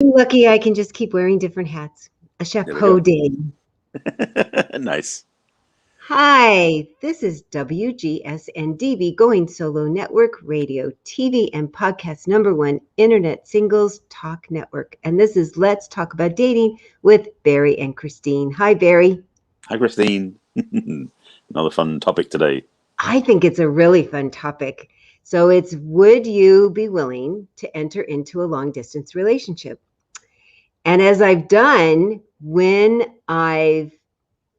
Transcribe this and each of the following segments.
Lucky I can just keep wearing different hats. A There we go. chapeau dame. Nice. Hi, this is WGSN-DB Going Solo Network Radio, TV, and podcast #1 Internet Singles Talk Network. And this is Let's Talk About Dating with Barry and Christine. Hi, Barry. Hi, Christine. Another fun topic today. I think it's a really fun topic. So it's, would you be willing to enter into a long distance relationship? And as I've done when I've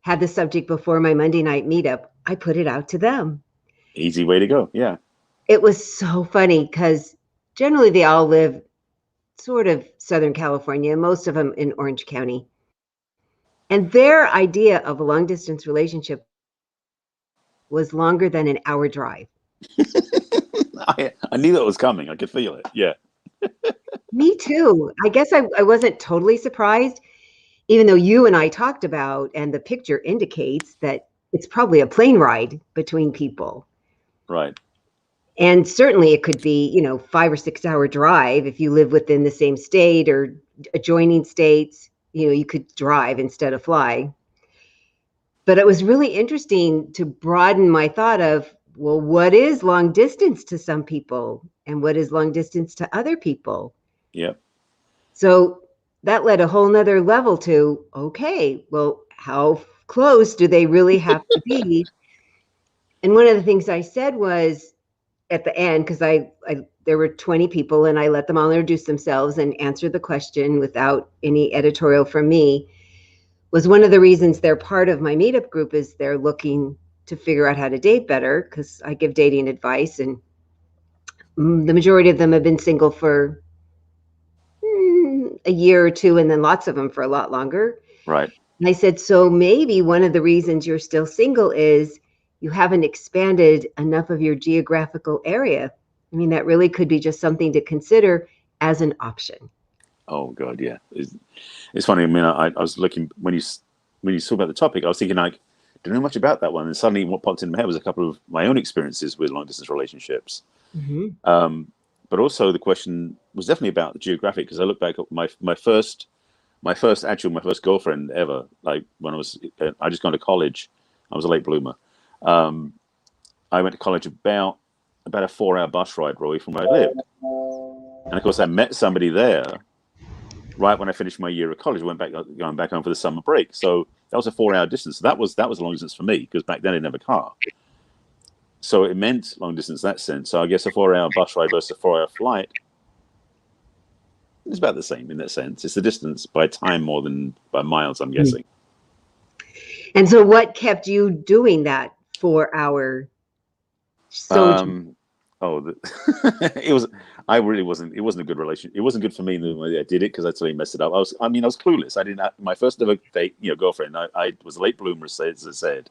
had the subject before my Monday night meetup, I put it out to them. Easy way to go. Yeah. It was so funny because generally they all live sort of Southern California, most of them in Orange County. And their idea of a long distance relationship was longer than an hour drive. I knew that was coming. I could feel it. Yeah. Me too. I guess I wasn't totally surprised, even though you and I talked about, and the picture indicates that it's probably a plane ride between people. Right. And certainly it could be, 5 or 6 hour drive if you live within the same state or adjoining states, you could drive instead of fly. But it was really interesting to broaden my thought of, well, what is long distance to some people and what is long distance to other people? Yeah. So that led a whole nother level to, okay, well, how close do they really have to be? And one of the things I said was at the end, because there were 20 people and I let them all introduce themselves and answer the question without any editorial from me, was one of the reasons they're part of my meetup group is they're looking to figure out how to date better, because I give dating advice, and the majority of them have been single for a year or two, and then lots of them for a lot longer. Right. And I said, so maybe one of the reasons you're still single is you haven't expanded enough of your geographical area. I mean, that really could be just something to consider as an option. Oh God. Yeah. It's funny. I mean, I was looking when you talk about the topic, I was thinking like, don't know much about that one, and suddenly what popped in my head was a couple of my own experiences with long distance relationships. Mm-hmm. But also the question was definitely about the geographic, because I look back at my first girlfriend ever, like when I just gone to college. I was a late bloomer. I went to college about a 4-hour bus ride, Roy, from where I lived. And of course, I met somebody there right when I finished my year of college. Going back home for the summer break. So that was a 4-hour distance. That was long distance for me, because back then I didn't have a car. So it meant long distance in that sense. So I guess a 4-hour bus ride versus a 4-hour flight is about the same in that sense. It's the distance by time more than by miles, I'm guessing. And so what kept you doing that 4-hour sojourn? It was. I really wasn't. It wasn't a good relationship. It wasn't good for me in the way I did it, because I totally messed it up. I was clueless. I didn't have my first ever date, girlfriend. I was a late bloomer, as I said.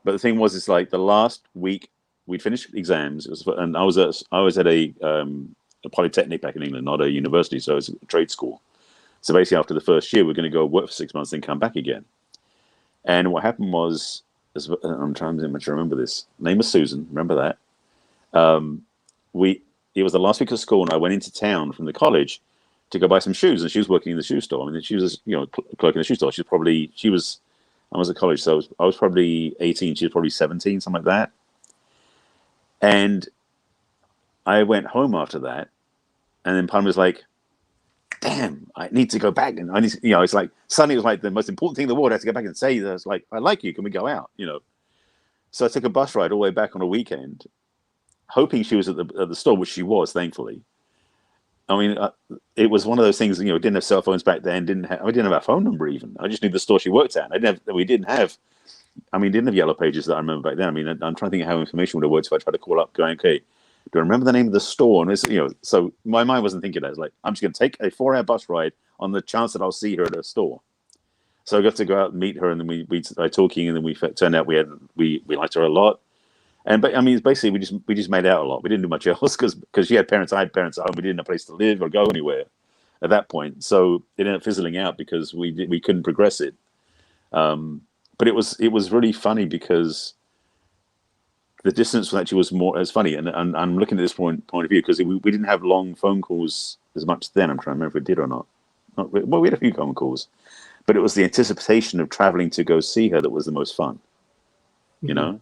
But the thing was, it's like the last week we'd finished exams. And I was at a polytechnic back in England, not a university, so it's a trade school. So basically, after the first year, we're going to go work for 6 months, then come back again. And what happened was, I'm trying to remember this. Name was Susan. Remember that? It was the last week of school, and I went into town from the college to go buy some shoes, and she was working in the shoe store. I mean, she was, clerk in the shoe store. I was at college, so I was probably 18. She was probably 17, something like that. And I went home after that, and then part of me was like, damn, I need to go back. And I need to, it's like, suddenly it was like the most important thing in the world. I had to go back and say, I was like, I like you. Can we go out? So I took a bus ride all the way back on a weekend, hoping she was at the store, which she was, thankfully. I mean, it was one of those things. Didn't have cell phones back then. I didn't have a phone number even. I just knew the store she worked at. Didn't have Yellow Pages that I remember back then. I mean, I'm trying to think of how information would have worked if I tried to call up, going, okay, do I remember the name of the store? And it's, so my mind wasn't thinking that. It's like, I'm just going to take a 4-hour bus ride on the chance that I'll see her at a store. So I got to go out and meet her, and then we started talking, and then we turned out we liked her a lot. But I mean, it's basically we just made out a lot. We didn't do much else because she had parents, I had parents at home. We didn't have a place to live or go anywhere at that point. So it ended up fizzling out because we couldn't progress it. But it was really funny because the distance actually was more. It's funny, and I'm looking at this point of view because we didn't have long phone calls as much then. I'm trying to remember if we did or not. Well, we had a few phone calls, but it was the anticipation of traveling to go see her that was the most fun. You know,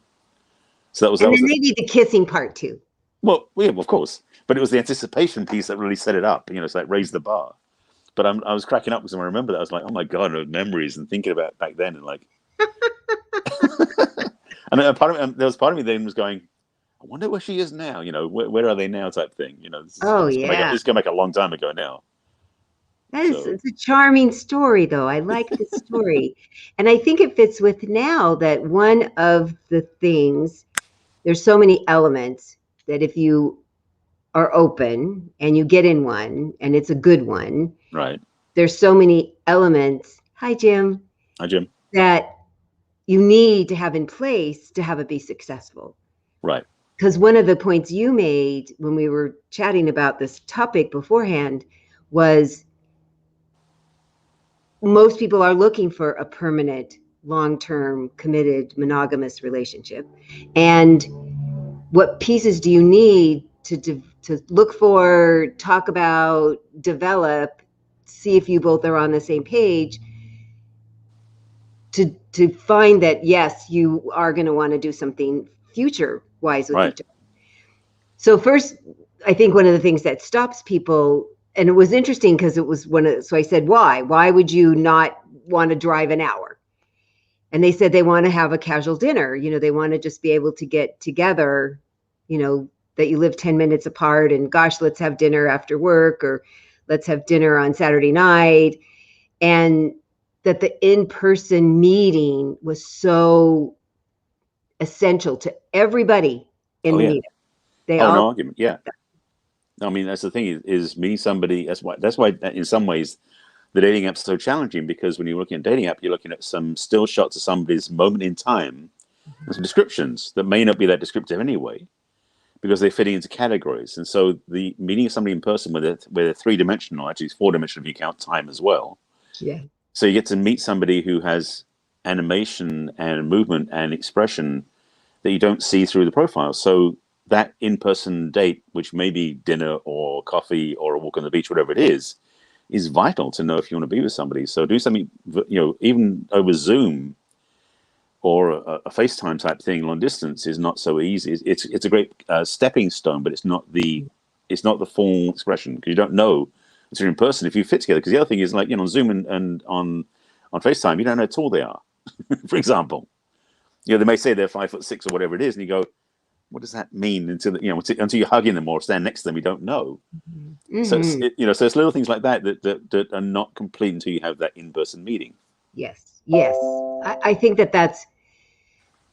so that was. And then maybe the kissing part too. Well, yeah, of course, but it was the anticipation piece that really set it up. You know, it's like raised the bar. But I was cracking up because I remember that I was like, oh my god, memories and thinking about back then and like. And then there was part of me then was going, I wonder where she is now. You know, where are they now? Type thing. You know, it's going to make a long time ago now. It's a charming story, though. I like the story, and I think it fits with now that one of the things. There's so many elements that if you are open and you get in one, and it's a good one, right? There's so many elements. Hi, Jim. Hi, Jim. That you need to have in place to have it be successful. Right. Because one of the points you made when we were chatting about this topic beforehand was most people are looking for a permanent, long-term, committed, monogamous relationship. And what pieces do you need to look for, talk about, develop, see if you both are on the same page to find that, yes, you are going to want to do something future-wise with each other. So first, I think one of the things that stops people, and it was interesting because it was so I said, why? Why would you not want to drive an hour? And they said they want to have a casual dinner. You know, they want to just be able to get together, you know, that you live 10 minutes apart and gosh, let's have dinner after work or let's have dinner on Saturday night. And that the in-person meeting was so essential to everybody in the meeting. No argument. Yeah. I mean, that's the thing is meeting somebody. That's why in some ways the dating apps are so challenging, because when you're looking at dating app, you're looking at some still shots of somebody's moment in time and some descriptions that may not be that descriptive anyway, because they're fitting into categories. And so the meeting somebody in person where they're three-dimensional, actually it's four-dimensional if you count time as well. Yeah. So you get to meet somebody who has animation and movement and expression that you don't see through the profile. So that in-person date, which may be dinner or coffee or a walk on the beach, whatever it is vital to know if you want to be with somebody. So do something, you know, even over Zoom or a FaceTime type thing long distance is not so easy. It's a great stepping stone, but it's not the full expression, because you don't know until you're in person if you fit together. Because the other thing is, like, you know, on Zoom and on FaceTime, you don't know how tall they are. For example, you know, they may say they're 5'6" or whatever it is, and you go, what does that mean until you're hugging them or stand next to them? You don't know. Mm-hmm. So so it's little things like that are not complete until you have that in-person meeting. Yes. I think that's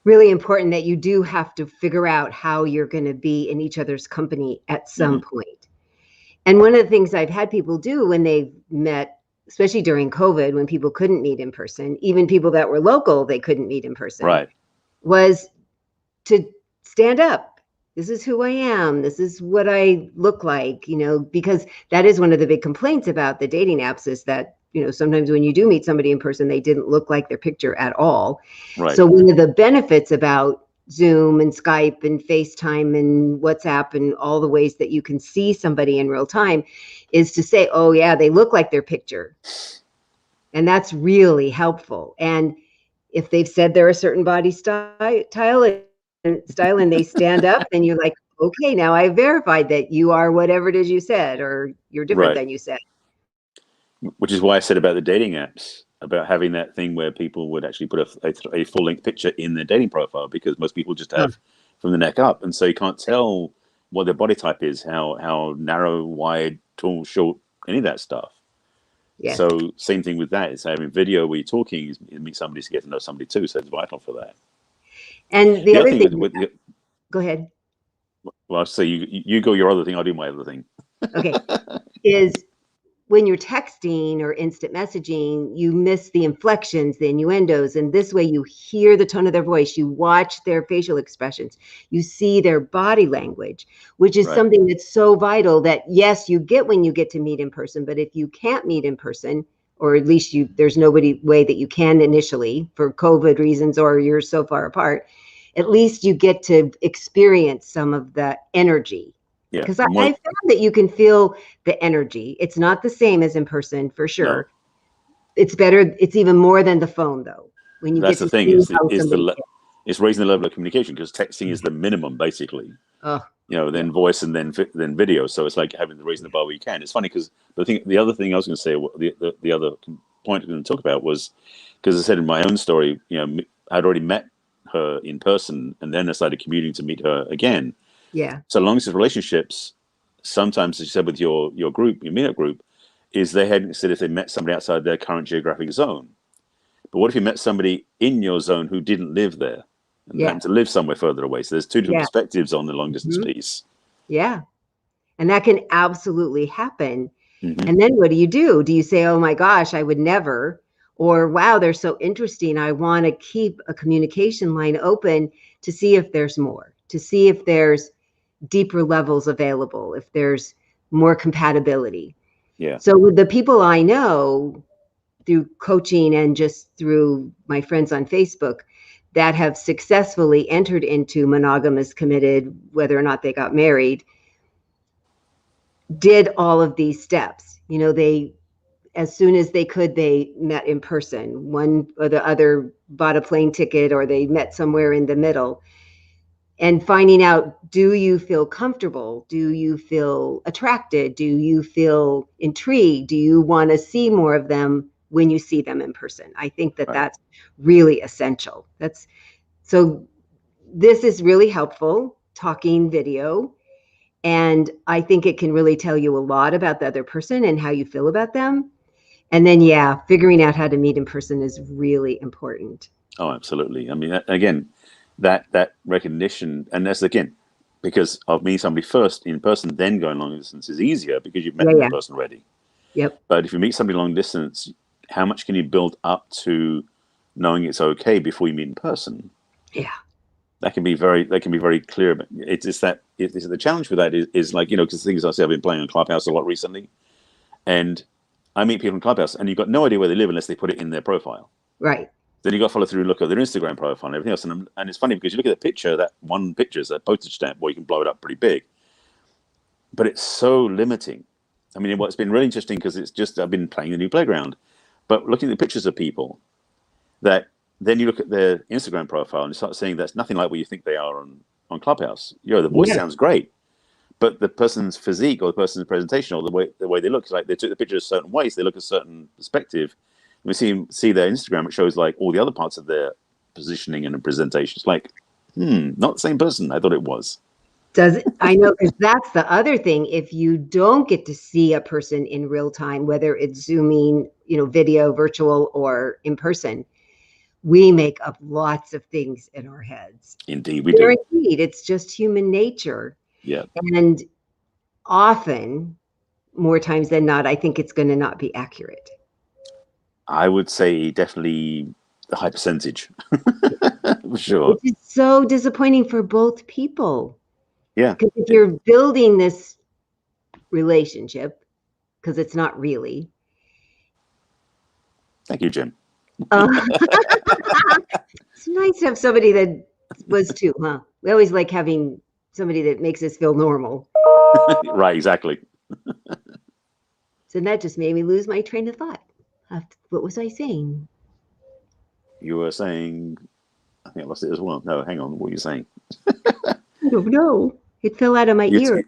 really important, that you do have to figure out how you're going to be in each other's company at some point. And one of the things I've had people do when they've met, especially during COVID, when people couldn't meet in person, even people that were local, they couldn't meet in person, right, was to stand up. This is who I am. This is what I look like, you know, because that is one of the big complaints about the dating apps, is that, you know, sometimes when you do meet somebody in person, they didn't look like their picture at all. Right. So one of the benefits about Zoom and Skype and FaceTime and WhatsApp and all the ways that you can see somebody in real time is to say, oh yeah, they look like their picture. And that's really helpful. And if they've said they're a certain body style and they stand up, then you're like, okay, now I verified that you are whatever it is you said, or you're different than you said. Which is why I said about the dating apps, about having that thing where people would actually put a full-length picture in their dating profile, because most people just have from the neck up, and so you can't tell what their body type is, how narrow, wide, tall, short, any of that stuff. Yes. So same thing with that. It's having video where you're talking, you meet somebody to get to know somebody too, so it's vital for that. And the other thing go ahead. Well, I'll say you go your other thing, I'll do my other thing. Okay. Is when you're texting or instant messaging, you miss the inflections, the innuendos, and this way you hear the tone of their voice, you watch their facial expressions, you see their body language, which is something that's so vital that, yes, you get when you get to meet in person, but if you can't meet in person, or at least there's nobody way that you can initially for COVID reasons, or you're so far apart, at least you get to experience some of the energy. Yeah. Because I found that you can feel the energy. It's not the same as in person, for sure. No. It's better. It's even more than the phone, though. When you That's get the to thing. see how somebody It's raising the level of communication, because texting is the minimum, basically. Then voice and then video. So it's like having the raising the bar where you can. It's funny because the other thing I was going to say, the other point I was going to talk about was, because I said in my own story, I'd already met her in person, and then I started commuting to meet her again. Yeah. So long as relationships, sometimes, as you said with your group, your meetup group, is they hadn't said if they met somebody outside their current geographic zone. But what if you met somebody in your zone who didn't live there and happened to live somewhere further away? So there's two different perspectives on the long distance piece. Yeah. And that can absolutely happen. Mm-hmm. And then what do? Do you say, oh my gosh, I would never? Or, wow, they're so interesting. I want to keep a communication line open to see if there's more, to see if there's deeper levels available, if there's more compatibility. Yeah. So with the people I know through coaching and just through my friends on Facebook that have successfully entered into monogamous committed, whether or not they got married, did all of these steps. They, as soon as they could, they met in person. One or the other bought a plane ticket, or they met somewhere in the middle. And finding out, do you feel comfortable? Do you feel attracted? Do you feel intrigued? Do you want to see more of them when you see them in person? I think that that's really essential. So this is really helpful, talking video. And I think it can really tell you a lot about the other person and how you feel about them. And then, figuring out how to meet in person is really important. Oh, absolutely. I mean, again, that recognition, and that's, again, because of meeting somebody first in person, then going long distance is easier because you've met them in person already. Yep. But if you meet somebody long distance, how much can you build up to knowing it's okay before you meet in person? Yeah. That can be very clear. But it's the challenge with that is like, because the thing is, I say I've been playing on Clubhouse a lot recently, and I meet people in Clubhouse, and you've got no idea where they live unless they put it in their profile. Right. Then you got to follow through and look at their Instagram profile and everything else. And it's funny because you look at the picture, that one picture is a postage stamp where you can blow it up pretty big. But it's so limiting. I mean, it's been really interesting because I've been playing the new playground. But looking at the pictures of people, that then you look at their Instagram profile and you start seeing that's nothing like what you think they are on Clubhouse. The voice sounds great, but the person's physique or the person's presentation or the way they look is like they took the picture a certain way, so they look a certain perspective. We see their Instagram, it shows like all the other parts of their positioning and presentation. It's like, not the same person I thought it was. Does it? I know, because that's the other thing. If you don't get to see a person in real time, whether it's Zooming, video, virtual, or in person, we make up lots of things in our heads. Indeed, we do. Indeed, it's just human nature. Yeah. And often, more times than not, I think it's going to not be accurate. I would say definitely a high percentage, for sure. Which is so disappointing for both people. Yeah. Because if you're building this relationship, because it's not really. Thank you, Jim. It's nice to have somebody that was too, huh? We always like having somebody that makes us feel normal. Right, exactly. So that just made me lose my train of thought. What was I saying? You were saying, I think I lost it as well. No, hang on. What were you saying? I don't know. It fell out of my ear.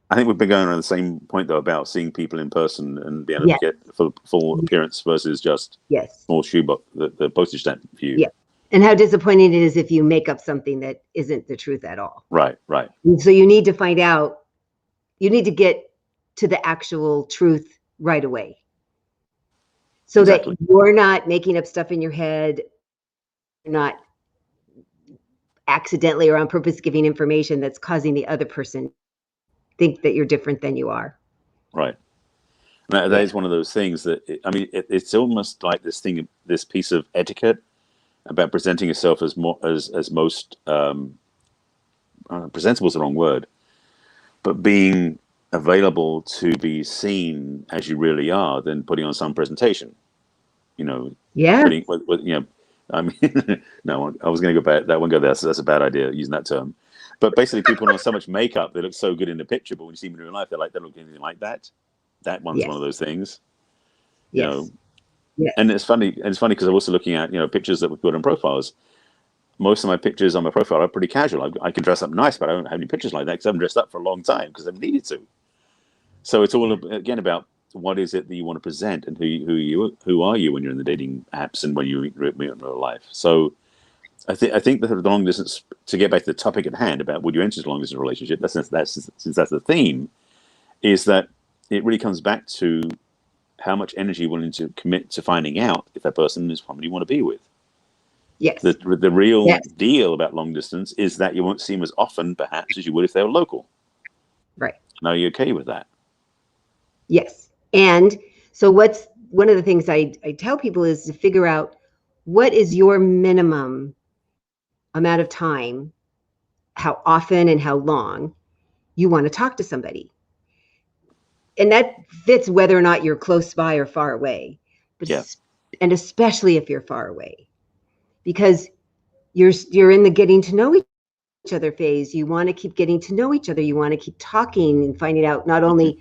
I think we've been going around the same point, though, about seeing people in person and being able to get full appearance versus just small shoebox, the postage stamp view. Yeah. And how disappointing it is if you make up something that isn't the truth at all. Right, right. And so you need to find out, you need to get to the actual truth right away. So that you're not making up stuff in your head, you're not accidentally or on purpose giving information that's causing the other person think that you're different than you are. Right. That is one of those things that, it's almost like this piece of etiquette about presenting yourself as most presentable is the wrong word, but being available to be seen as you really are, than putting on some presentation. I mean, no, I was going to go back. That one go there. So that's a bad idea using that term. But basically, people put on so much makeup, they look so good in the picture, but when you see them in real life, they don't look anything like that. That one's one Yes. of those things, you know. Yes. Yes. And it's funny. And it's funny because I'm also looking at pictures that we put on profiles. Most of my pictures on my profile are pretty casual. I can dress up nice, but I don't have any pictures like that because I haven't dressed up for a long time because I've needed to. So it's all again about what is it that you want to present and who are you when you're in the dating apps and when you meet in real life. So I think that the long distance, to get back to the topic at hand about would you enter a long distance relationship, since that's the theme, is that it really comes back to how much energy you're willing to commit to finding out if that person is someone you want to be with. Yes. The real deal about long distance is that you won't see them as often, perhaps, as you would if they were local. Right. And are you okay with that? Yes. And so what's one of the things I tell people is to figure out what is your minimum amount of time, how often and how long you want to talk to somebody. And that fits whether or not you're close by or far away. But and especially if you're far away, because you're in the getting to know each other phase. You want to keep getting to know each other. You want to keep talking and finding out not only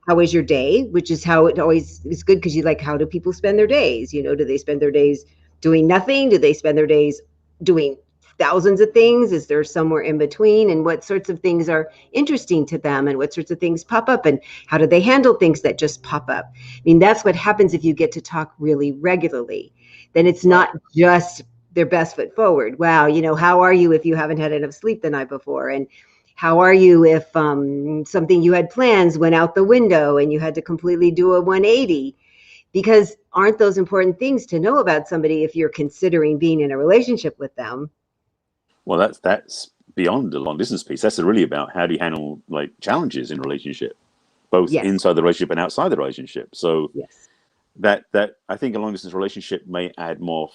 how is your day, which is how it always is good, because you like, how do people spend their days? Do they spend their days doing nothing? Do they spend their days doing thousands of things? Is there somewhere in between? And what sorts of things are interesting to them? And what sorts of things pop up? And how do they handle things that just pop up? I mean, that's what happens if you get to talk really regularly. Then it's not just their best foot forward. Wow, how are you if you haven't had enough sleep the night before? And how are you if something you had plans went out the window and you had to completely do a 180? Because aren't those important things to know about somebody if you're considering being in a relationship with them? Well, that's beyond the long distance piece. That's really about how do you handle challenges in relationship, both inside the relationship and outside the relationship. So that I think a long distance relationship may add more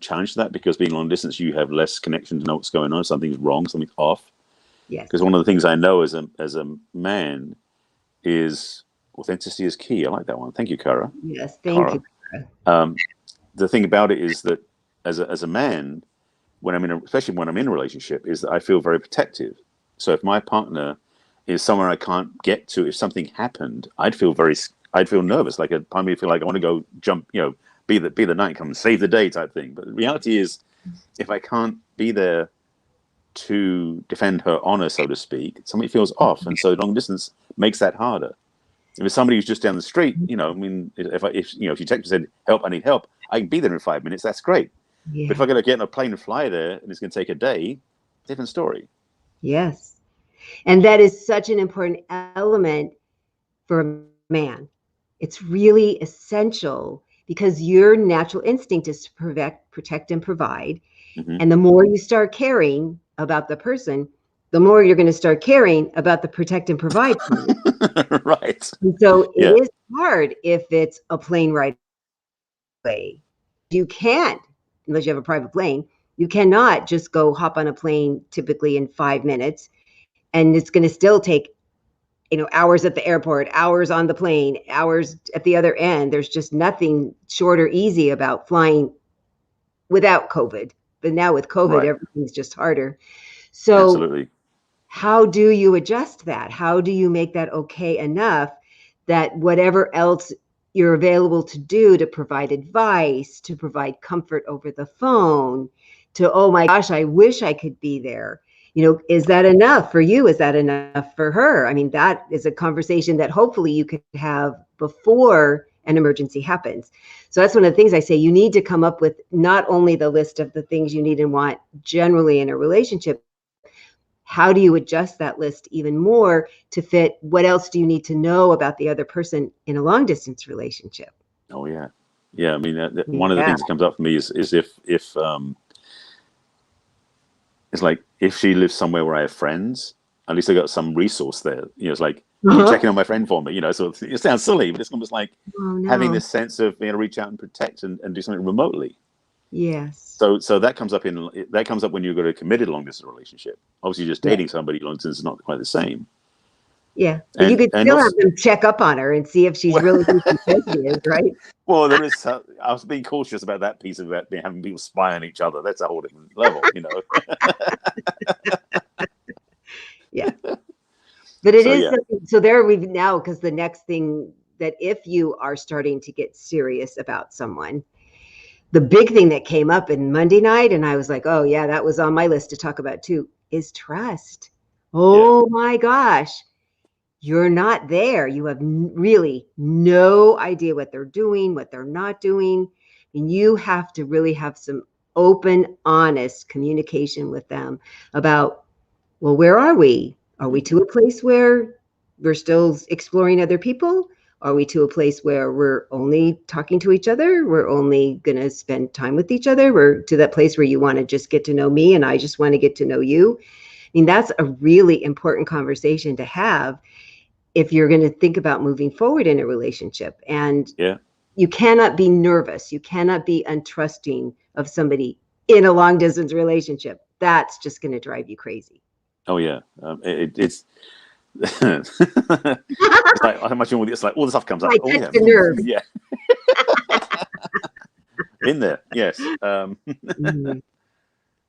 challenge to that, because being long distance, you have less connection to know what's going on. Something's wrong, something's off. Yes. Because one of the things I know as a man is authenticity is key. I like that one. Thank you, Cara. Yes, thank you, Cara. The thing about it is that as a man, especially when I'm in a relationship, is that I feel very protective. So if my partner is somewhere I can't get to, if something happened, I'd feel nervous. Like a part of me feel like I want to go jump, be the knight, come and save the day type thing. But the reality is, if I can't be there to defend her honor, so to speak, something feels off, and so long distance makes that harder. If it's somebody who's just down the street, if you text and said, "Help, I need help," I can be there in 5 minutes. That's great. Yeah. But if I got to get on a plane and fly there, and it's going to take a day, different story. Yes, and that is such an important element for a man. It's really essential, because your natural instinct is to protect, and provide. Mm-hmm. And the more you start caring about the person, the more you're going to start caring about the protect and provide. Right. And so it is hard if it's a plane ride away. You can't, unless you have a private plane, you cannot just go hop on a plane typically in 5 minutes. And it's going to still take hours at the airport, hours on the plane, hours at the other end. There's just nothing short or easy about flying without COVID. But now with COVID, everything's just harder. So absolutely. How do you adjust that? How do you make that okay enough that whatever else you're available to do, to provide advice, to provide comfort over the phone, to, oh my gosh, I wish I could be there. Is that enough for you? Is that enough for her? I mean, that is a conversation that hopefully you could have before an emergency happens. So that's one of the things I say. You need to come up with not only the list of the things you need and want generally in a relationship. How do you adjust that list even more to fit what else do you need to know about the other person in a long distance relationship? Oh yeah. Yeah. I mean, one of the things that comes up for me is if it's like, if she lives somewhere where I have friends, at least I got some resource there. It's like, you checking on my friend for me, so it sounds silly, but it's almost like having this sense of being able to reach out and protect and do something remotely. Yes. So that comes up when you go to a committed long distance relationship. Obviously, just dating somebody long distance is not quite the same. Yeah, but you could And still have also, them check up on her and see if she's really who she says she is, right? well, there is. I was being cautious about that piece of it, having people spy on each other. That's a whole different level, you know. Yeah. But it So is yeah, so there we've now, because the next thing that if you are starting to get serious about someone, the big thing that came up in Monday night, and I was like, oh yeah, that was on my list to talk about too, is trust. yeah, Oh my gosh. You're not there. You have really no idea what they're doing, what they're not doing. And you have to really have some open, honest communication with them about, well, where are we? Are we to a place where we're still exploring other people? Are we to a place where we're only talking to each other? We're only going to spend time with each other? We're to that place where you want to just get to know me and I just want to get to know you. I mean, that's a really important conversation to have if you're going to think about moving forward in a relationship. And yeah. you cannot be nervous. You cannot be untrusting of somebody in a long distance relationship. That's just going to drive you crazy. Oh yeah. It's it's like I imagine it's like all the stuff comes up. I Oh touch yeah, the nerve. yeah. In there, yes. Mhm.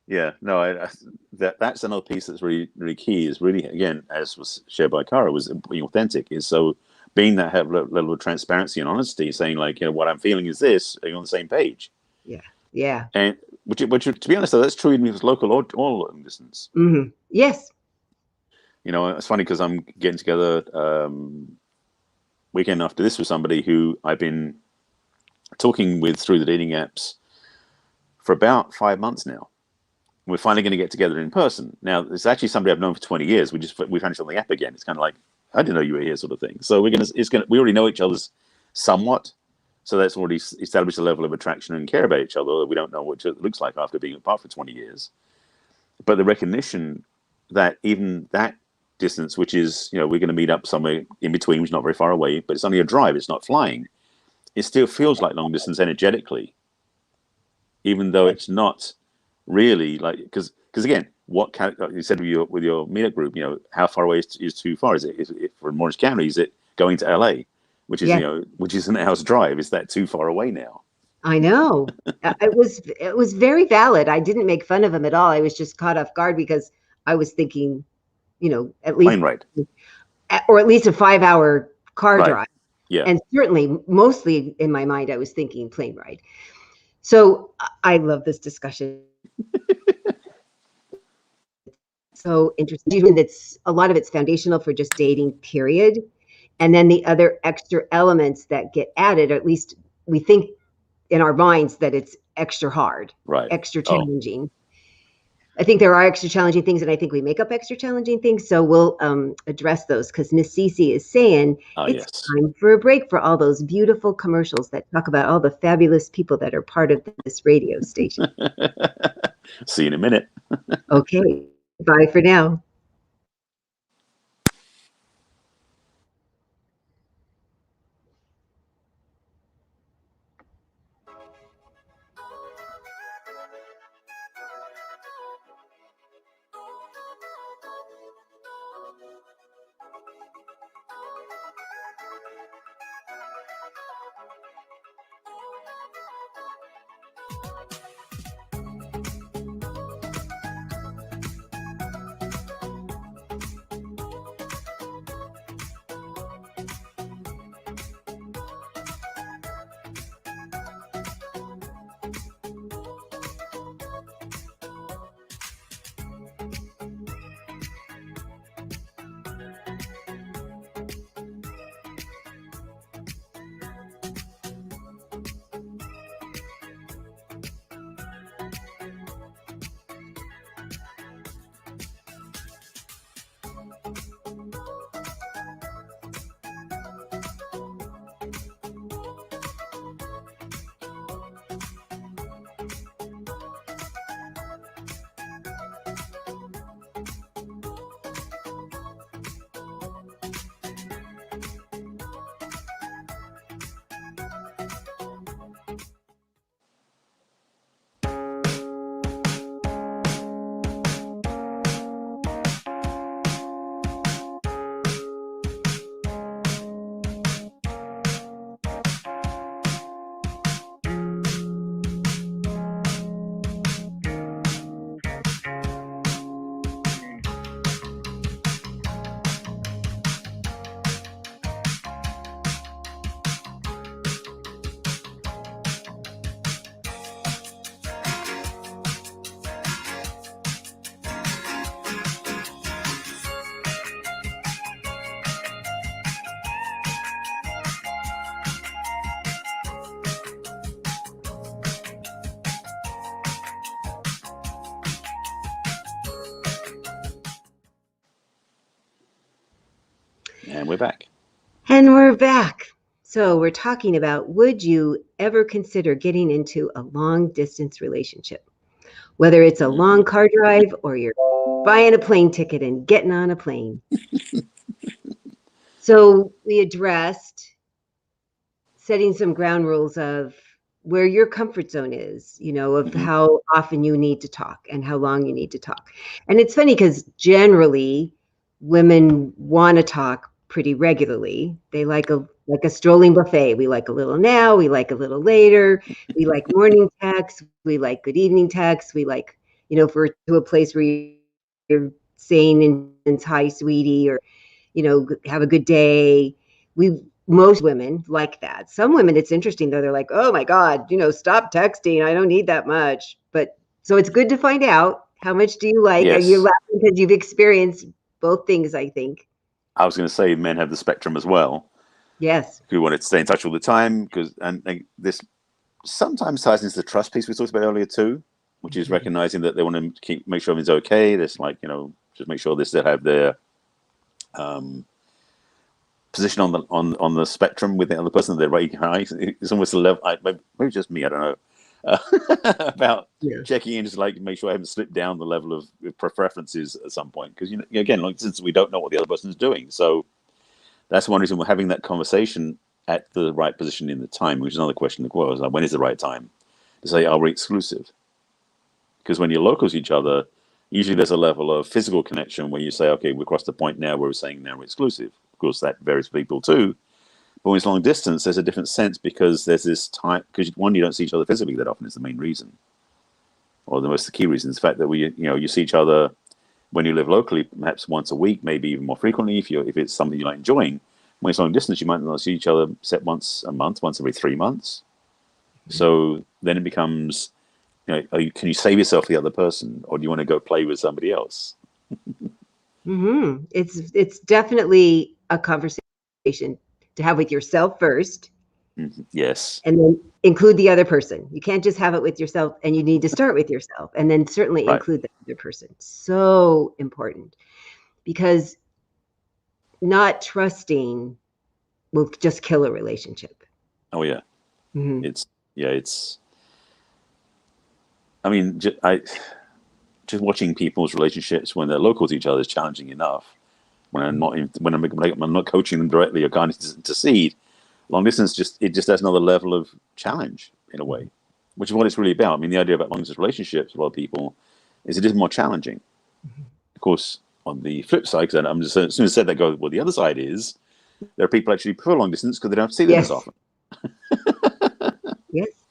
Yeah, no, that's another piece that's really, really key. Is really, again, as was shared by Cara, was being authentic. Is so being that level of transparency and honesty, saying like, you know, what I'm feeling is this. Are you on the same page? Yeah. Yeah. And which to be honest, though, that's true even if it's local or long distance. Mm-hmm. Yes. You know, it's funny because I'm getting together weekend after this with somebody who I've been talking with through the dating apps for about 5 months now. We're finally going to get together in person. Now, it's actually somebody I've known for 20 years. We found each other on the app again. It's kind of like, I didn't know you were here, sort of thing. So we already know each other's somewhat. So that's already established a level of attraction and care about each other. We don't know what it looks like after being apart for 20 years. But the recognition that even that distance, which is, you know, we're going to meet up somewhere in between, which is not very far away, but it's only a drive, it's not flying. It still feels like long distance energetically, even though it's not really, like, because again, what like you said with your meetup group, you know, how far away is too far? Is it from Orange County? Is it going to LA, which is, Yeah. you know, which is an hour's drive? Is that too far away now? I know. It was very valid. I didn't make fun of him at all. I was just caught off guard because I was thinking, at least, Plane ride, or at least a 5-hour car right? drive. Yeah, And certainly, mostly in my mind, I was thinking plane ride. So I love this discussion. So interesting. That's a lot of it's foundational for just dating, period. And then the other extra elements that get added, or at least we think in our minds that it's extra hard, right. extra Oh, challenging. I think there are extra challenging things, and I think we make up extra challenging things. So we'll address those because Miss Cece is saying it's yes. time for a break for all those beautiful commercials that talk about all the fabulous people that are part of this radio station. See you in a minute. Okay, bye for now. And we're back. And we're back. So we're talking about, would you ever consider getting into a long distance relationship? Whether it's a long car drive or you're buying a plane ticket and getting on a plane. So we addressed setting some ground rules of where your comfort zone is, of how often you need to talk and how long you need to talk. And it's funny because generally women want to talk pretty regularly. They like a strolling buffet. We like a little now, we like a little later. We like morning texts, we like good evening texts. We like, if we're to a place where you're saying and hi sweetie, or have a good day. Most women like that. Some women, it's interesting though. They're like, oh my God, stop texting. I don't need that much. But so it's good to find out, how much do you like? Yes. Are you laughing because you've experienced both things, I think. I was going to say men have the spectrum as well. Yes. Who want to stay in touch all the time, and this sometimes ties into the trust piece we talked about earlier too, which is recognizing that they want to make sure everything's okay. There's just make sure they still have their position on the spectrum with the other person. They're rating high. It's almost a level. Maybe just me. I don't know about checking in, just make sure I haven't slipped down the level of preferences at some point. Because again, since we don't know what the other person is doing, so that's one reason we're having that conversation at the right position in the time. Which is another question as well. Is when is the right time to say, are we exclusive? Because when you're local to each other, usually there's a level of physical connection where you say, okay, we're across the point now where we're saying now we're exclusive. Of course, that varies for people too. But when it's long distance, there's a different sense because there's this time, because one, you don't see each other physically that often is the main reason. Or the key reason is the fact that you see each other when you live locally, perhaps once a week, maybe even more frequently if it's something you like enjoying. When it's long distance, you might not see each other set once a month, once every 3 months. So then it becomes, can you save yourself the other person, or do you want to go play with somebody else? It's definitely a conversation to have with yourself first. Yes. And then include the other person. You can't just have it with yourself, and you need to start with yourself and then certainly include the other person. So important, because not trusting will just kill a relationship. Oh yeah. I mean, just watching people's relationships when they're local to each other is challenging enough. When I'm not coaching them directly or guiding to seed, long distance it just has another level of challenge in a way, which is what it's really about. I mean, the idea about long distance relationships with a lot of people is it is more challenging. Of course, on the flip side, because I'm just as soon as I said that, go well. The other side is there are people actually prefer long distance because they don't have to see them as often.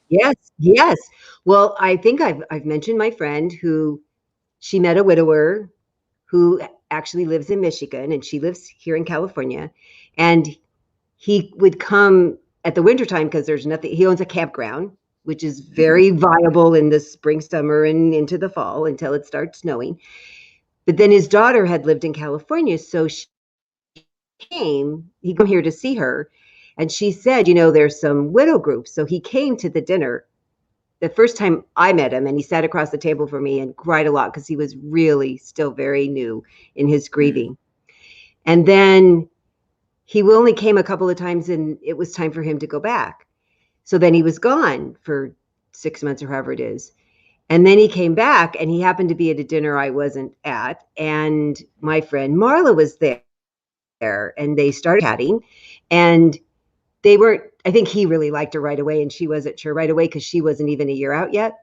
Yes. Well, I think I've mentioned my friend who she met a widower who actually lives in Michigan, and she lives here in California, and he would come at the wintertime because there's nothing. He owns a campground, which is very viable in the spring, summer, and into the fall until it starts snowing. But then his daughter had lived in California, so he'd come here to see her. And she said, there's some widow groups. So he came to the dinner the first time I met him, and he sat across the table from me and cried a lot because he was really still very new in his grieving. And then he only came a couple of times, and it was time for him to go back. So then he was gone for 6 months or however it is. And then he came back, and he happened to be at a dinner I wasn't at. And my friend Marla was there, and they started chatting. And I think he really liked her right away, and she wasn't sure right away because she wasn't even a year out yet.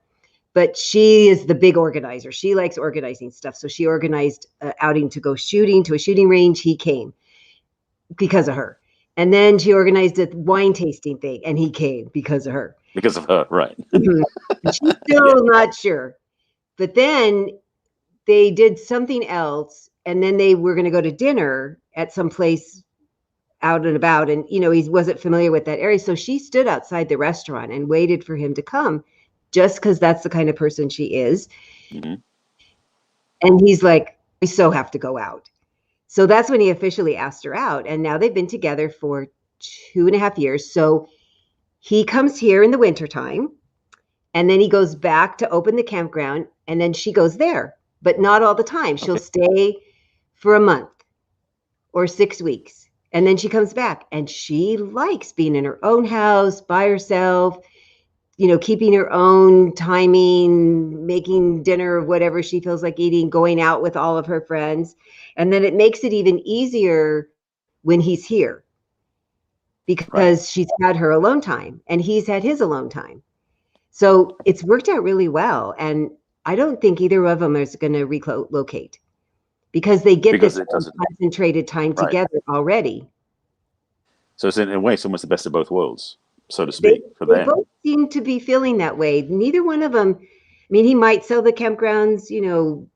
But she is the big organizer. She likes organizing stuff. So she organized an outing to go shooting to a shooting range. He came because of her. And then she organized a wine tasting thing, and he came because of her. Because of her, right. And she's still not sure. But then they did something else, and then they were going to go to dinner at some place out and about, and he wasn't familiar with that area. So she stood outside the restaurant and waited for him to come, just because that's the kind of person she is. And he's like, we so have to go out. So that's when he officially asked her out. And now they've been together for 2.5 years. So he comes here in the wintertime, and then he goes back to open the campground, and then she goes there, but not all the time. She'll stay for a month or 6 weeks, And then she comes back and she likes being in her own house by herself, keeping her own timing, making dinner, whatever she feels like eating, going out with all of her friends. And then it makes it even easier when he's here Right. because she's had her alone time and he's had his alone time. So it's worked out really well. And I don't think either of them is going to relocate because they get Because this it doesn't. concentrated time Right. together already. So it's in a way, it's almost the best of both worlds, so to They, speak, for they them. both seem to be feeling that way. Neither one of them, I mean, he might sell the campgrounds,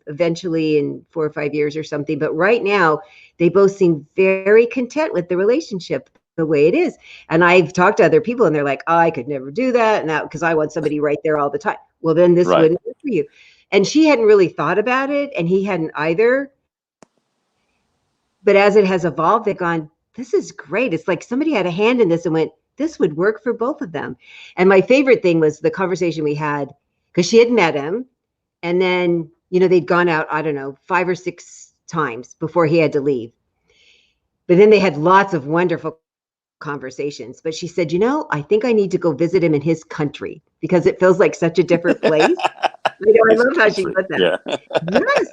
eventually in 4 or 5 years or something. But right now, they both seem very content with the relationship the way it is. And I've talked to other people and they're like, oh, I could never do that. And that because I want somebody right there all the time. Well, then this Right. wouldn't work for you. And she hadn't really thought about it and he hadn't either. But as it has evolved, they've gone, this is great. It's like somebody had a hand in this and went, this would work for both of them. And my favorite thing was the conversation we had because she had met him and then, they'd gone out, I don't know, 5 or 6 times before he had to leave. But then they had lots of wonderful conversations. But she said, I think I need to go visit him in his country because it feels like such a different place. I His love how she country. put that. Yeah. Yes,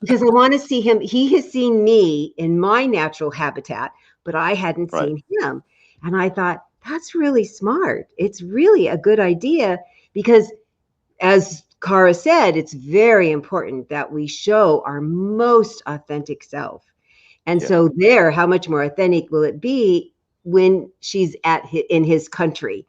because I want to see him. He has seen me in my natural habitat, but I hadn't Right. seen him. And I thought, that's really smart. It's really a good idea because, as Cara said, it's very important that we show our most authentic self. And Yeah. so how much more authentic will it be when she's in his country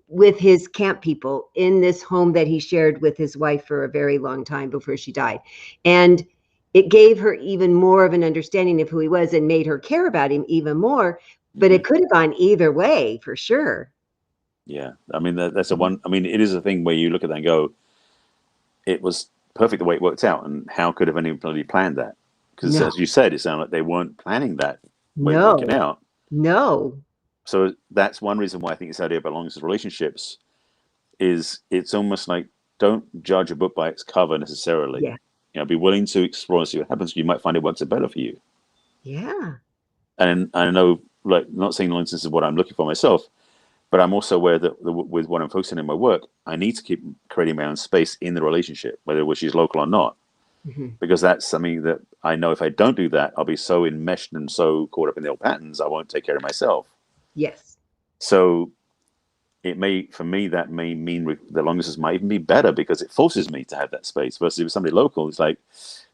with his camp people in this home that he shared with his wife for a very long time before she died. And it gave her even more of an understanding of who he was and made her care about him even more. But it could have gone either way for sure. Yeah. I mean, that's a one. I mean, it is a thing where you look at that and go, it was perfect the way it worked out. And how could have anybody planned that? Because No, as you said, it sounded like they weren't planning that way working no, out. no. So that's one reason why I think this idea about long distance relationships is it's almost like don't judge a book by its cover necessarily. Yeah, Be willing to explore and see what happens. You might find it works better for you. yeah. And I know, like, not saying long distance is what I'm looking for myself, but I'm also aware that with what I'm focusing in my work, I need to keep creating my own space in the relationship, whether which is local or not, Mm-hmm. because that's something that I know if I don't do that, I'll be so enmeshed and so caught up in the old patterns, I won't take care of myself. Yes. So for me, that may mean the long distance might even be better because it forces me to have that space. Versus if somebody local, it's like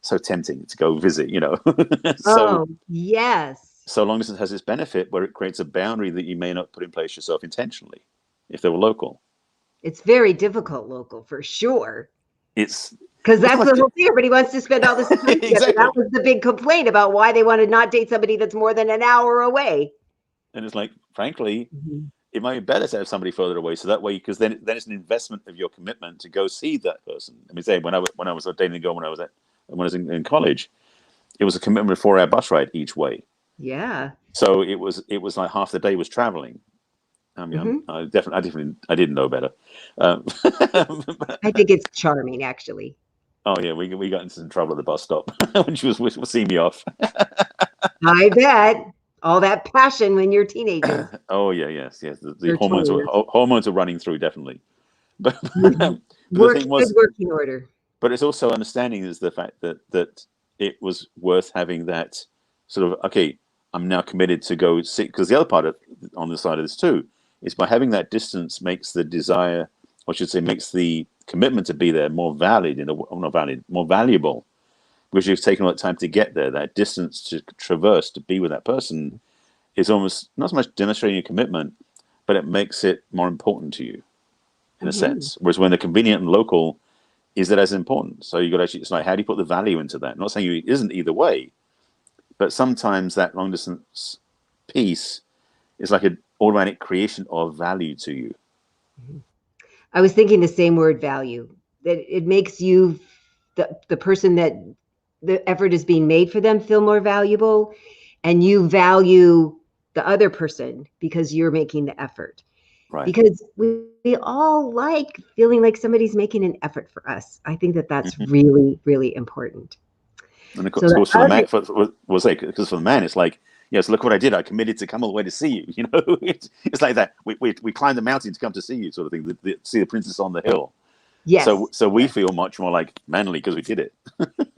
so tempting to go visit, So Oh, yes. so long distance has this benefit where it creates a boundary that you may not put in place yourself intentionally if they were local. It's very difficult local for sure. It's Because not so that's the much whole thing. Everybody wants to spend all this time together. That exactly, was the big complaint about why they want to not date somebody that's more than an hour away. and it's like, frankly, Mm-hmm. it might be better to have somebody further away, so that way, because then it's an investment of your commitment to go see that person. I mean, say when I was dating a girl when I was in college, it was a commitment of 4 hour bus ride each way. Yeah. So it was like half the day was traveling. I mean, Mm-hmm. I didn't know better. I think it's charming, actually. Oh yeah, we got into some trouble at the bus stop when she was seeing me off. I bet. All that passion when you're teenagers. Oh yeah, yes. The Or tweeners. hormones are running through definitely. But Mhm. but the thing Good was, working order. but it's also understanding is the fact that it was worth having that sort of, okay, I'm now committed to go see, because the other part on the side of this too is by having that distance makes the desire, or I should say, makes the commitment to be there more valid not valid, more valuable, because you've taken all that time to get there. That distance to traverse to be with that person is almost not so much demonstrating your commitment, but it makes it more important to you in a Mm-hmm. sense. Whereas when the convenient and local is that as important. So you got to actually, it's like, how do you put the value into that? I'm not saying it isn't either way, but sometimes that long distance piece is like an automatic creation of value to you. I was thinking the same word, value. That it makes you, the person that the effort is being made for them, feel more valuable, and you value the other person because you're making the effort. Right. Because we all like feeling like somebody's making an effort for us. I think that that's Mm-hmm. really, really important. And of So the course, for the other, man, because for the man, it's like yes, look what I did. I committed to come all the way to see you. You know, it's like that. We climbed the mountain to come to see you, sort of thing. See the princess on the hill. Yes. So we feel much more like manly because we did it.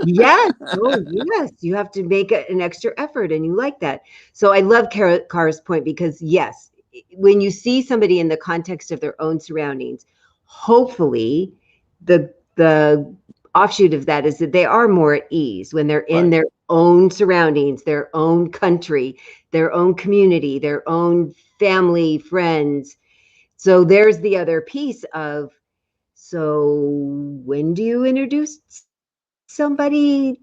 Yes. Oh, yes. You have to make an extra effort, and you like that. So I love Cara's point, because yes, when you see somebody in the context of their own surroundings, hopefully the offshoot of that is that they are more at ease when they're in Right. their own surroundings, their own country, their own community, their own family, friends. So there's the other piece of, so when do you introduce somebody?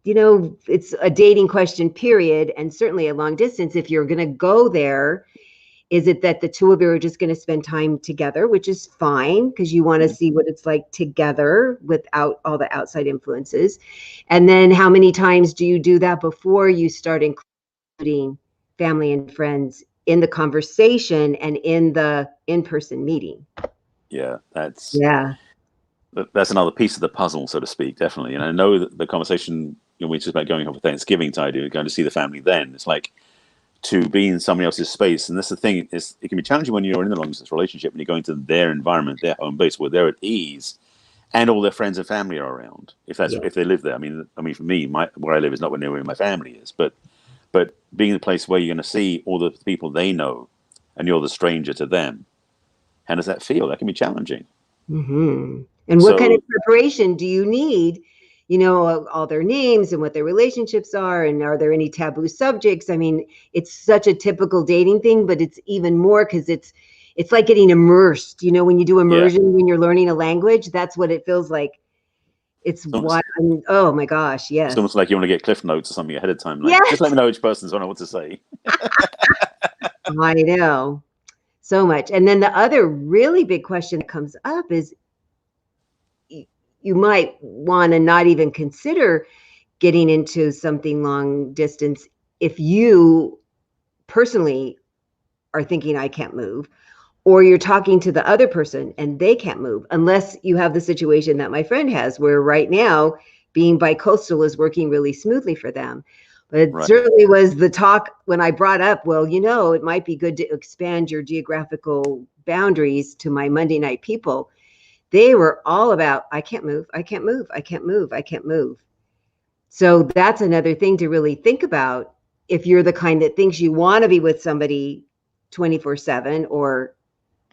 It's a dating question, period. And certainly a long distance, if you're going to go there, is it that the two of you are just going to spend time together, which is fine because you want to see what it's like together without all the outside influences? And then how many times do you do that before you start including family and friends in the conversation and in the in-person meeting? Yeah, that's another piece of the puzzle, so to speak. Definitely. And I know that the conversation, we talked about going home for Thanksgiving time, going to see the family then. It's like to be in somebody else's space. And that's the thing, is it can be challenging when you're in a long distance relationship and you go into their environment, their home base, where they're at ease and all their friends and family are around. If they live there. I mean, for me, where I live is not where my family is, but being in a place where you're going to see all the people they know and you're the stranger to them. How does that feel? That can be challenging. Mm-hmm. And what kind of preparation do you need? All their names and what their relationships are, and are there any taboo subjects? I mean, it's such a typical dating thing, but it's even more because it's like getting immersed. When you do immersion, when you're learning a language, that's what it feels like. It's what, oh my gosh, yes. It's almost like you want to get cliff notes or something ahead of time. Like, just let me know which person's on what to say. I know. So much. And then the other really big question that comes up is, you might want to not even consider getting into something long distance if you personally are thinking, I can't move, or you're talking to the other person and they can't move, unless you have the situation that my friend has, where right now being bicoastal is working really smoothly for them. But it certainly was the talk when I brought up, well, it might be good to expand your geographical boundaries to my Monday night people. They were all about, I can't move, I can't move, I can't move, I can't move. So that's another thing to really think about. If you're the kind that thinks you want to be with somebody 24/7 or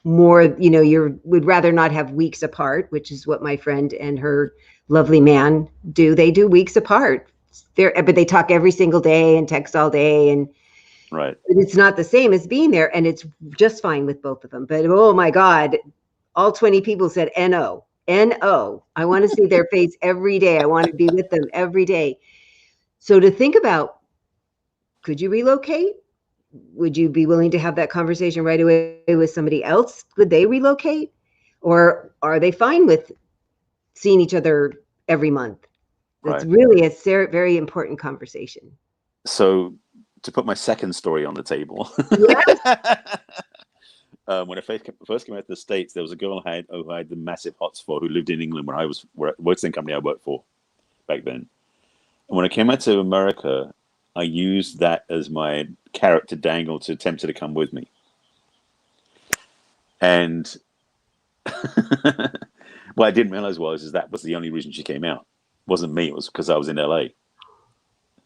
more, you would rather not have weeks apart, which is what my friend and her lovely man do. They do weeks apart. But they talk every single day and text all day, and right. It's not the same as being there, and it's just fine with both of them. But oh my God, all 20 people said NO. NO. I want to see their face every day. I want to be with them every day. So to think about, could you relocate? Would you be willing to have that conversation right away with somebody else? Could they relocate? Or are they fine with seeing each other every month? That's really a very important conversation. So to put my second story on the table. Yes. When I first came out to the States, there was a girl who had the massive hots-for, who lived in England where worked in the company I worked for back then. And when I came out to America, I used that as my carrot to dangle to tempt her to come with me. And what I didn't realize is that was the only reason she came out. It wasn't me. It was because I was in LA.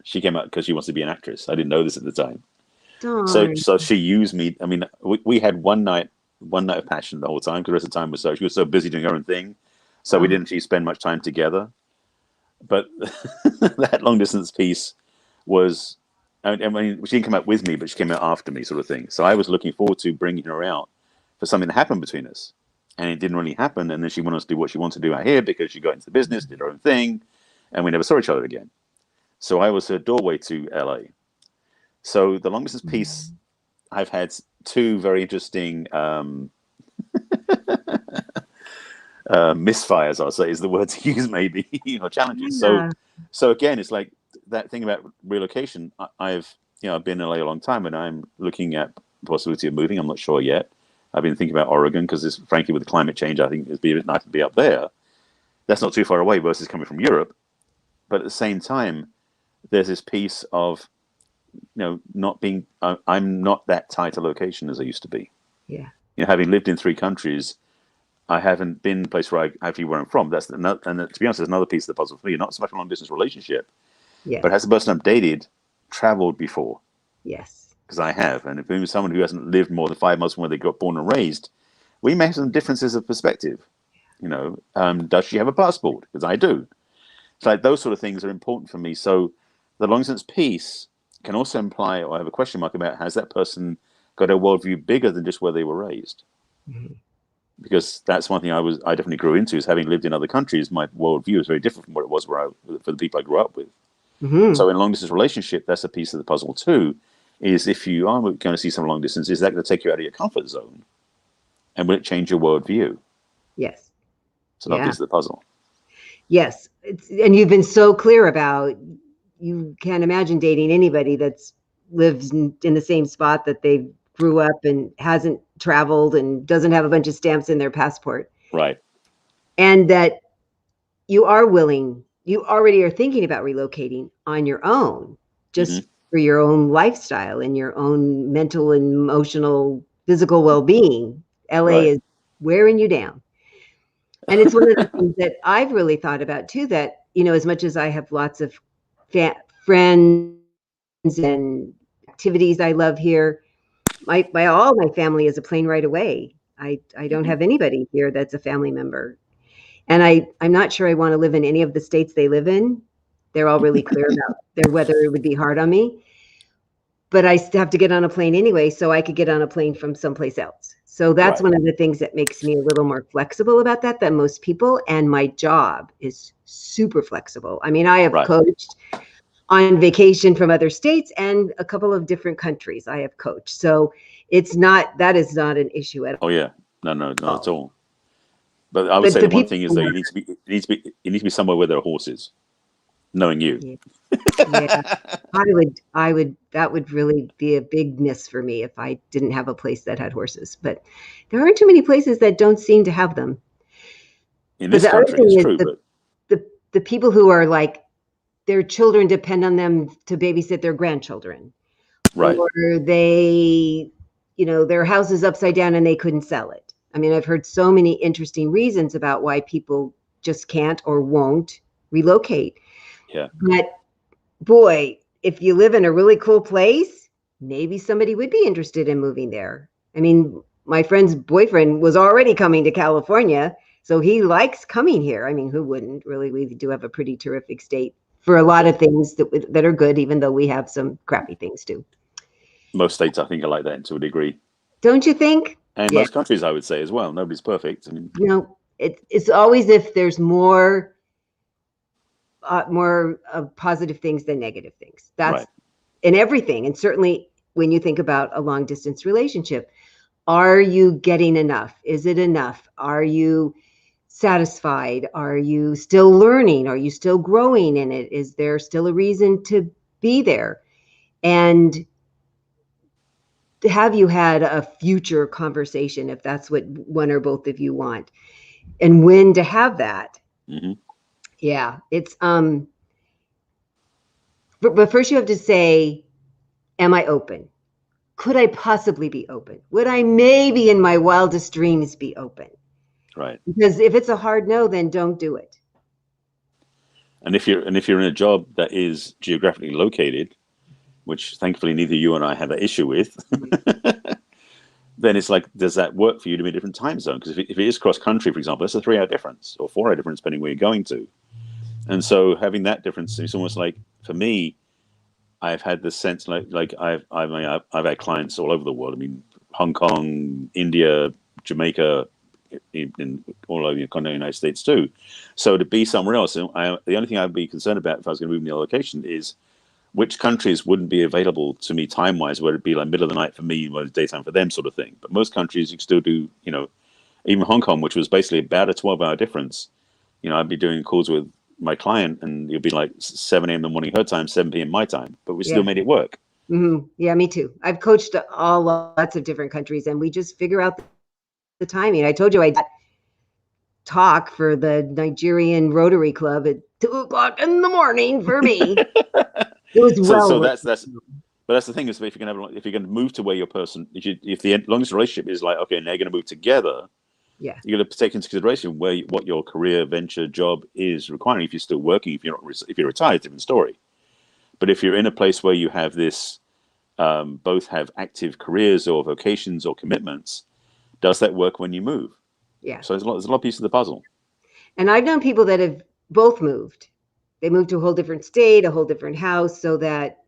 She came out because she wants to be an actress. I didn't know this at the time. Darn. So she used me. I mean, we had one night of passion the whole time, because the rest of the time she was so busy doing her own thing. So we didn't actually spend much time together. But that long distance piece was, I mean, she didn't come out with me, but she came out after me, sort of thing. So I was looking forward to bringing her out for something that happened between us. And it didn't really happen. And then she wanted us to do what she wanted to do out here because she got into the business, did her own thing, and we never saw each other again. So I was her doorway to LA. So the long distance piece, I've had two very interesting misfires, I'll say is the word to use, maybe, challenges. Yeah. So again, it's like that thing about relocation. I've been in LA a long time, and I'm looking at the possibility of moving. I'm not sure yet. I've been thinking about Oregon because, frankly, with the climate change, I think it'd be a bit nice to be up there. That's not too far away versus coming from Europe. But at the same time, there's this piece of not being, I'm not that tight a location as I used to be. Yeah. Having lived in 3 countries, I haven't been the place where I actually where I'm from. That's another, and to be honest, there's another piece of the puzzle for me. Not so much a long distance relationship, Yes. but has the person I've dated traveled before? Yes. Because I have, and if it was someone who hasn't lived more than 5 months from where they got born and raised, we may have some differences of perspective. Does she have a passport? Because I do. It's like those sort of things are important for me. So the long distance piece can also imply, or I have a question mark about, has that person got a worldview bigger than just where they were raised? Mm-hmm. Because that's one thing I definitely grew into, is having lived in other countries. My worldview is very different from what it was for the people I grew up with. Mm-hmm. So in a long distance relationship, that's a piece of the puzzle too. Is if you are going to see some long distance, is that going to take you out of your comfort zone, and will it change your worldview? Yes. So that piece of the puzzle. Yes, and you've been so clear about, you can't imagine dating anybody that's lives in the same spot that they grew up and hasn't traveled and doesn't have a bunch of stamps in their passport. Right. And that you are willing, you already are thinking about relocating on your own, just for your own lifestyle and your own mental and emotional, physical well-being. LA is wearing you down. And it's one of the things that I've really thought about too, that, as much as I have lots of friends and activities I love here, all my family is a plane ride away. I don't have anybody here that's a family member. And I'm not sure I want to live in any of the states they live in. They're all really clear about whether it would be hard on me. But I still have to get on a plane anyway, so I could get on a plane from someplace else. So that's one of the things that makes me a little more flexible about that than most people. And my job is super flexible. I mean, I have coached on vacation from other states and a couple of different countries I have coached. So that is not an issue at all. Oh yeah, no, not at all. But I would say the one thing is that it needs to be somewhere where there are horses. Knowing you. Yeah. That would really be a big miss for me if I didn't have a place that had horses. But there aren't too many places that don't seem to have them. In this country, it's true. The people who are like, their children depend on them to babysit their grandchildren. Right. Or they, their house is upside down and they couldn't sell it. I mean, I've heard so many interesting reasons about why people just can't or won't relocate. Yeah. But boy, if you live in a really cool place, maybe somebody would be interested in moving there. I mean, my friend's boyfriend was already coming to California, so he likes coming here. I mean, who wouldn't? Really, we do have a pretty terrific state for a lot of things that are good, even though we have some crappy things too. Most states, I think, are like that to a degree. Don't you think? And most countries, I would say, as well. Nobody's perfect. I mean, it's always if there's more positive things than negative things. That's in everything. And certainly when you think about a long distance relationship, are you getting enough? Is it enough? Are you satisfied? Are you still learning? Are you still growing in it? Is there still a reason to be there? And have you had a future conversation, if that's what one or both of you want? And when to have that? Yeah, it's but first you have to say, am I open? Could I possibly be open? Would I maybe in my wildest dreams be open? Right. Because if it's a hard no, then don't do it. And if you're in a job that is geographically located, which thankfully neither you and I have an issue with, then it's like, does that work for you to be a different time zone? Because if it is cross country, for example, it's a 3-hour difference or 4-hour difference, depending where you're going to. And so having that difference, it's almost like, for me, I've had this sense like I've had clients all over the world. I mean, Hong Kong, India, Jamaica, in all over the continental United States too. So to be somewhere else, the only thing I'd be concerned about if I was going to move in the location is which countries wouldn't be available to me time-wise, where it'd be like middle of the night for me, where it's daytime for them, sort of thing. But most countries you can still do, even Hong Kong, which was basically about a 12-hour difference. I'd be doing calls with my client and it'd be like 7 a.m. in the morning her time, 7 p.m. my time, but we still made it work. Yeah, me too. I've coached lots of different countries and we just figure out the timing. I told you I talk for the Nigerian Rotary Club at 2:00 in the morning for me. It was so that's But that's the thing is, if you're going to move to where your person, if the longest relationship is like, okay, now you're going to move together, Yeah. you got to take into consideration what your career, venture, job is requiring. If you're still working, if you're retired, different story. But if you're in a place where you have this, both have active careers or vocations or commitments, does that work when you move? Yeah. So there's a lot of pieces of the puzzle. And I've known people that have both moved. They moved to a whole different state, a whole different house, so that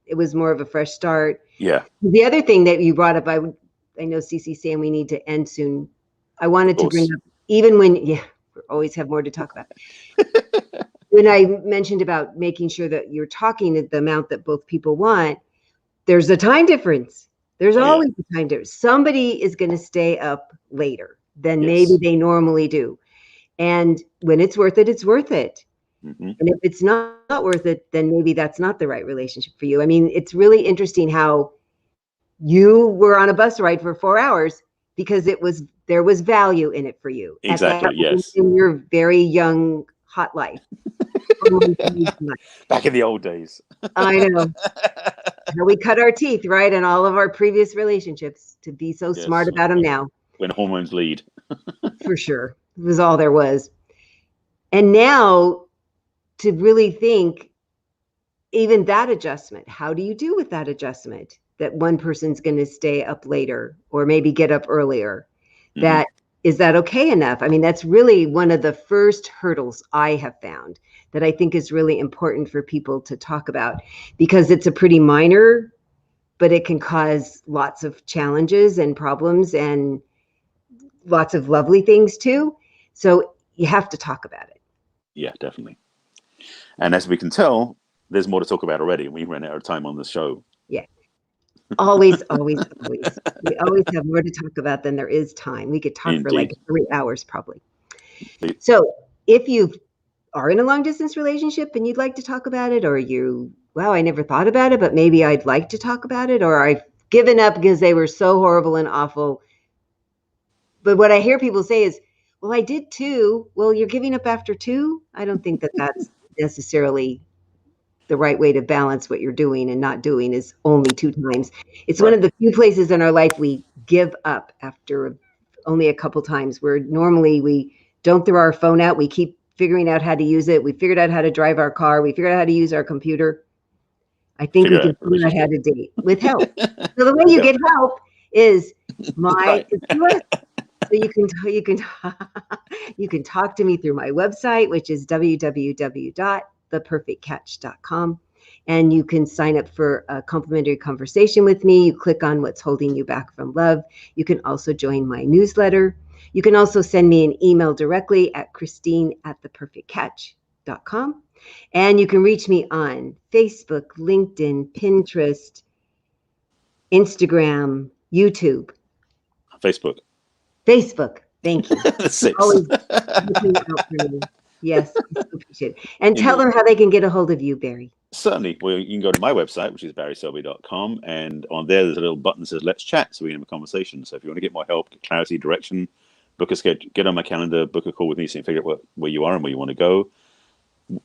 it was more of a fresh start. Yeah. The other thing that you brought up, I know CC saying we need to end soon. I wanted to bring up, even when, we always have more to talk about. When I mentioned about making sure that you're talking at the amount that both people want, there's a time difference. There's always a time difference. Somebody is going to stay up later than maybe they normally do. And when it's worth it, it's worth it. Mm-hmm. And if it's not worth it, then maybe that's not the right relationship for you. I mean, it's really interesting how you were on a bus ride for 4 hours because there was value in it for you. Exactly. Yes. In your very young, hot life. Back in the old days. I know. How we cut our teeth, right? In all of our previous relationships to be so smart about them now. When hormones lead. For sure. It was all there was. And now to really think, even that adjustment, how do you do with that adjustment? That one person's going to stay up later or maybe get up earlier. Mm-hmm. Is that okay enough? I mean, that's really one of the first hurdles I have found that I think is really important for people to talk about, because it's a pretty minor, but it can cause lots of challenges and problems and lots of lovely things too. So you have to talk about it. Yeah, definitely. And as we can tell, there's more to talk about already. We ran out of time on the show. Yeah. Always. We always have more to talk about than there is time. We could talk for like 3 hours probably. So if you are in a long distance relationship and you'd like to talk about it, or I never thought about it, but maybe I'd like to talk about it, or I've given up because they were so horrible and awful. But what I hear people say is, well, I did 2. Well, you're giving up after 2? I don't think that that's necessarily the right way to balance what you're doing and not doing is only 2 times. It's one of the few places in our life we give up after only a couple times, where normally we don't throw our phone out. We keep figuring out how to use it. We figured out how to drive our car. We figured out how to use our computer. I think we can figure out how to date with help. So the way you get help is so you can talk to me through my website, which is www.theperfectcatch.com. And you can sign up for a complimentary conversation with me. You click on what's holding you back from love. You can also join my newsletter. You can also send me an email directly at Christine@theperfectcatch.com. And you can reach me on Facebook, LinkedIn, Pinterest, Instagram, YouTube. Facebook. Thank you. 6. Always looking out for me. Yes, I appreciate it. And tell them how they can get a hold of you, Barry. Certainly. Well, you can go to my website, which is barryselby.com, and on there, there's a little button that says "Let's Chat," so we can have a conversation. So if you want to get more help, get clarity, direction, book a schedule, get on my calendar, book a call with me, so you can figure out where you are and where you want to go.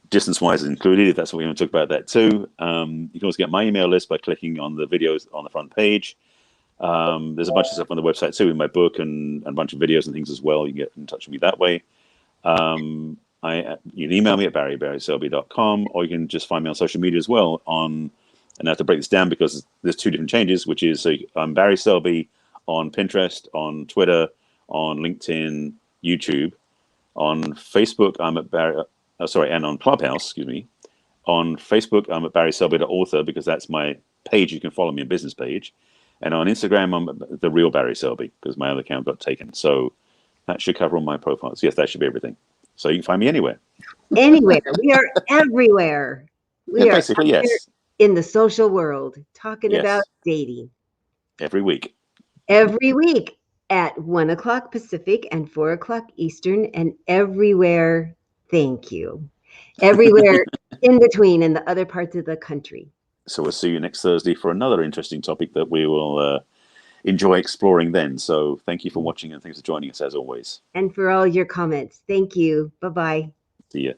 Distance-wise is included, if that's what we want to talk about that too. You can also get my email list by clicking on the videos on the front page. There's a bunch of stuff on the website too, in my book and a bunch of videos and things as well. You can get in touch with me that way. You can email me at barryselby.com, or you can just find me on social media as well. And I have to break this down because there's 2 different changes, which is, so I'm Barry Selby on Pinterest, on Twitter, on LinkedIn, YouTube. On Facebook, I'm at and on Clubhouse, excuse me. On Facebook, I'm at barryselby.author because that's my page. You can follow me, a business page. And on Instagram, I'm the real Barry Selby because my other account got taken. So that should cover all my profiles. Yes, that should be everything. So you can find me anywhere. Anywhere. We are everywhere. We are basically, yes. In the social world, talking about dating. Every week. Every week at 1:00 Pacific and 4:00 Eastern, and everywhere. Thank you. Everywhere in between in the other parts of the country. So we'll see you next Thursday for another interesting topic that we will enjoy exploring then. So thank you for watching and thanks for joining us as always. And for all your comments. Thank you. Bye-bye. See ya.